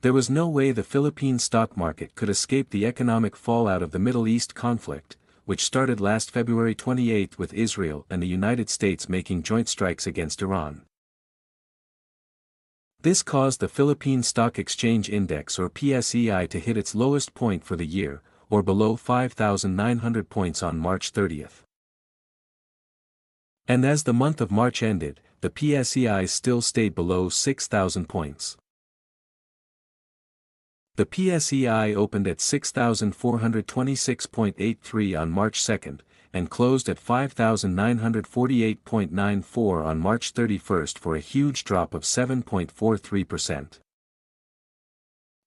There was no way the Philippine stock market could escape the economic fallout of the Middle East conflict, which started last February 28 with Israel and the United States making joint strikes against Iran. This caused the Philippine Stock Exchange Index or PSEi to hit its lowest point for the year, or below 5,900 points on March 30. And as the month of March ended, the PSEi still stayed below 6,000 points. The PSEi opened at 6,426.83 on March 2 and closed at 5,948.94 on March 31 for a huge drop of 7.43%.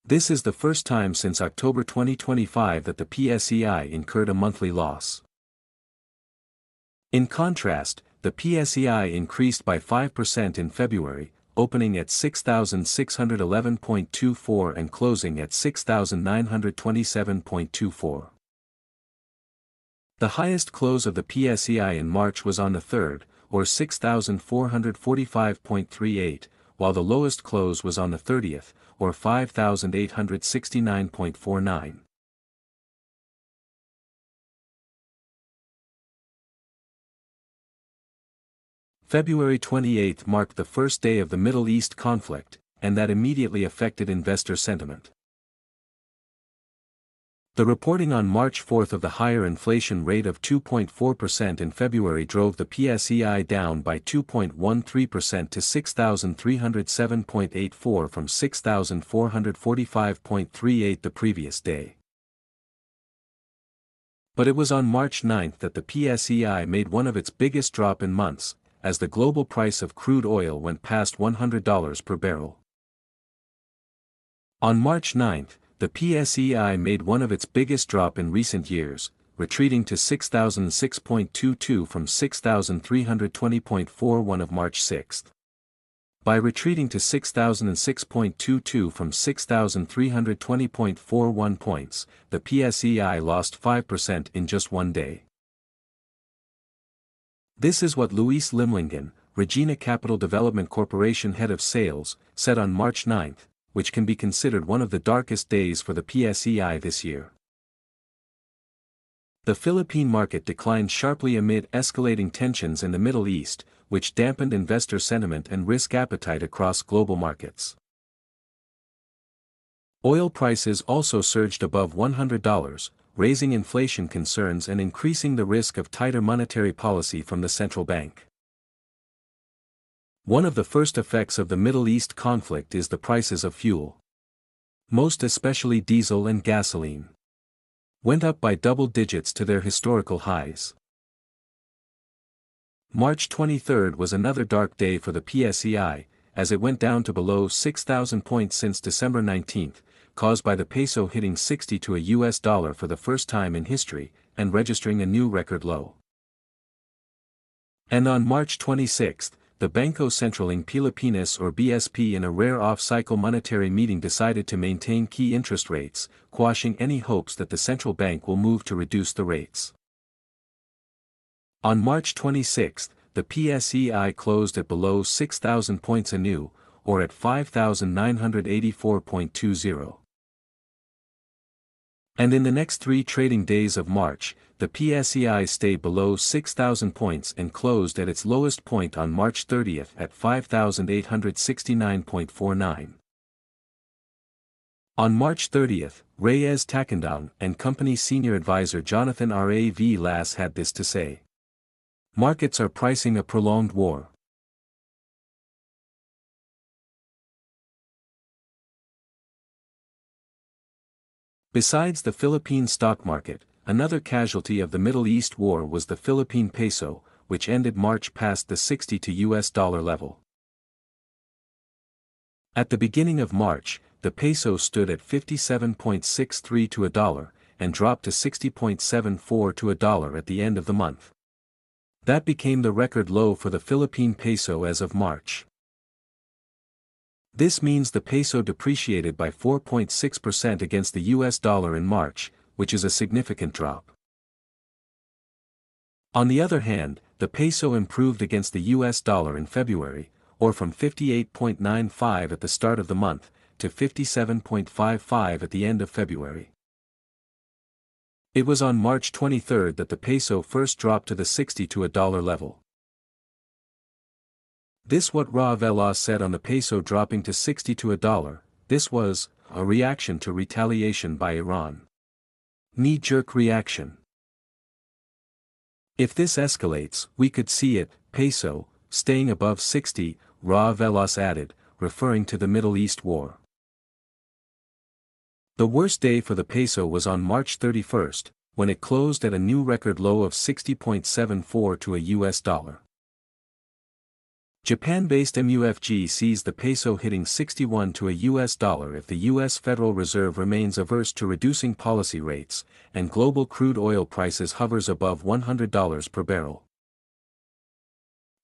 This is the first time since October 2025 that the PSEi incurred a monthly loss. In contrast, the PSEi increased by 5% in February, opening at 6,611.24 and closing at 6,927.24. The highest close of the PSEi in March was on the 3rd, or 6,445.38, while the lowest close was on the 30th, or 5,869.49. February 28 marked the first day of the Middle East conflict, and that immediately affected investor sentiment. The reporting on March 4 of the higher inflation rate of 2.4% in February drove the PSEi down by 2.13% to 6,307.84 from 6,445.38 the previous day. But it was on March 9 that the PSEi made one of its biggest drop in months, as the global price of crude oil went past $100 per barrel. On March 9, the PSEi made one of its biggest drop in recent years, retreating to 6,006.22 from 6,320.41 of March 6. By retreating to 6,006.22 from 6,320.41 points, the PSEi lost 5% in just one day. This is what Luis Limlingen, Regina Capital Development Corporation head of sales, said on March 9, which can be considered one of the darkest days for the PSEi this year. The Philippine market declined sharply amid escalating tensions in the Middle East, which dampened investor sentiment and risk appetite across global markets. Oil prices also surged above $100, raising inflation concerns and increasing the risk of tighter monetary policy from the central bank. One of the first effects of the Middle East conflict is the prices of fuel. Most especially diesel and gasoline went up by double digits to their historical highs. March 23 was another dark day for the PSEi, as it went down to below 6,000 points since December 19, caused by the peso hitting 60 to a US dollar for the first time in history, and registering a new record low. And on March 26, the Bangko Sentral ng Pilipinas or BSP in a rare off-cycle monetary meeting decided to maintain key interest rates, quashing any hopes that the central bank will move to reduce the rates. On March 26, the PSEi closed at below 6,000 points anew, or at 5,984.20. And in the next 3 trading days of March, the PSEi stayed below 6,000 points and closed at its lowest point on March 30 at 5,869.49. On March 30, Reyes Takandang and Company senior advisor Jonathan Rav Las had this to say: "Markets are pricing a prolonged war. Besides the Philippine stock market, another casualty of the Middle East war was the Philippine peso, which ended March past the 60 to US dollar level. At the beginning of March, the peso stood at 57.63 to a dollar, and dropped to 60.74 to a dollar at the end of the month. That became the record low for the Philippine peso as of March. This means the peso depreciated by 4.6% against the US dollar in March, which is a significant drop. On the other hand, the peso improved against the US dollar in February, or from 58.95 at the start of the month, dropped to 57.55 at the end of February. It was on March 23 that the peso first dropped to the 60 to a dollar level. This what Ra Velas said on the peso dropping to 60 to a dollar. This was a reaction to retaliation by Iran. Knee-jerk reaction. If this escalates, we could see it, peso, staying above 60, Ra Velas added, referring to the Middle East war. The worst day for the peso was on March 31, when it closed at a new record low of 60.74 to a US dollar. Japan-based MUFG sees the peso hitting 61 to a US dollar if the US Federal Reserve remains averse to reducing policy rates, and global crude oil prices hovers above $100 per barrel.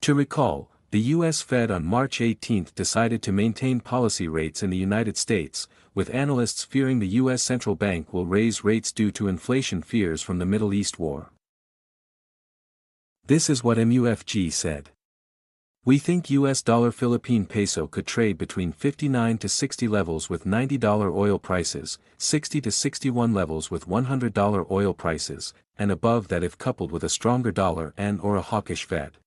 To recall, the US Fed on March 18 decided to maintain policy rates in the United States, with analysts fearing the US Central Bank will raise rates due to inflation fears from the Middle East war. This is what MUFG said. We think US dollar Philippine peso could trade between 59 to 60 levels with $90 oil prices, 60 to 61 levels with $100 oil prices, and above that if coupled with a stronger dollar and or a hawkish Fed.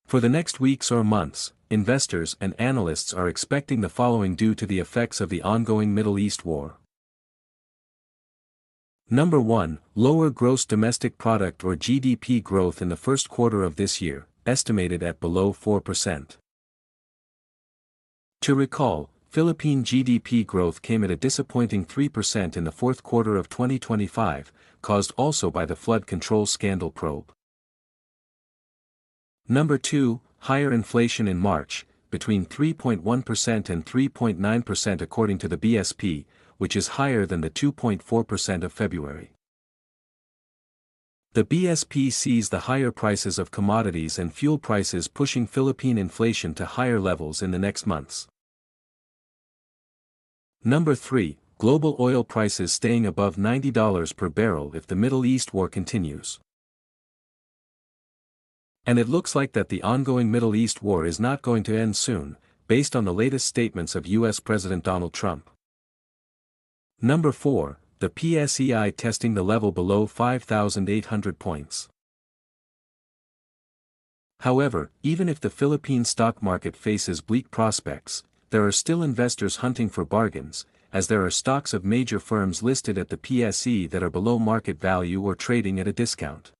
For the next weeks or months, investors and analysts are expecting the following due to the effects of the ongoing Middle East war. Number 1, lower gross domestic product or GDP growth in the first quarter of this year, estimated at below 4%. To recall, Philippine GDP growth came at a disappointing 3% in the fourth quarter of 2025, caused also by the flood control scandal probe. Number 2, higher inflation in March, between 3.1% and 3.9% according to the BSP, which is higher than the 2.4% of February. The BSP sees the higher prices of commodities and fuel prices pushing Philippine inflation to higher levels in the next months. Number 3, global oil prices staying above $90 per barrel if the Middle East war continues. And it looks like that the ongoing Middle East war is not going to end soon, based on the latest statements of US President Donald Trump. Number 4, the PSEi testing the level below 5,800 points. However, even if the Philippine stock market faces bleak prospects, there are still investors hunting for bargains, as there are stocks of major firms listed at the PSE that are below market value or trading at a discount.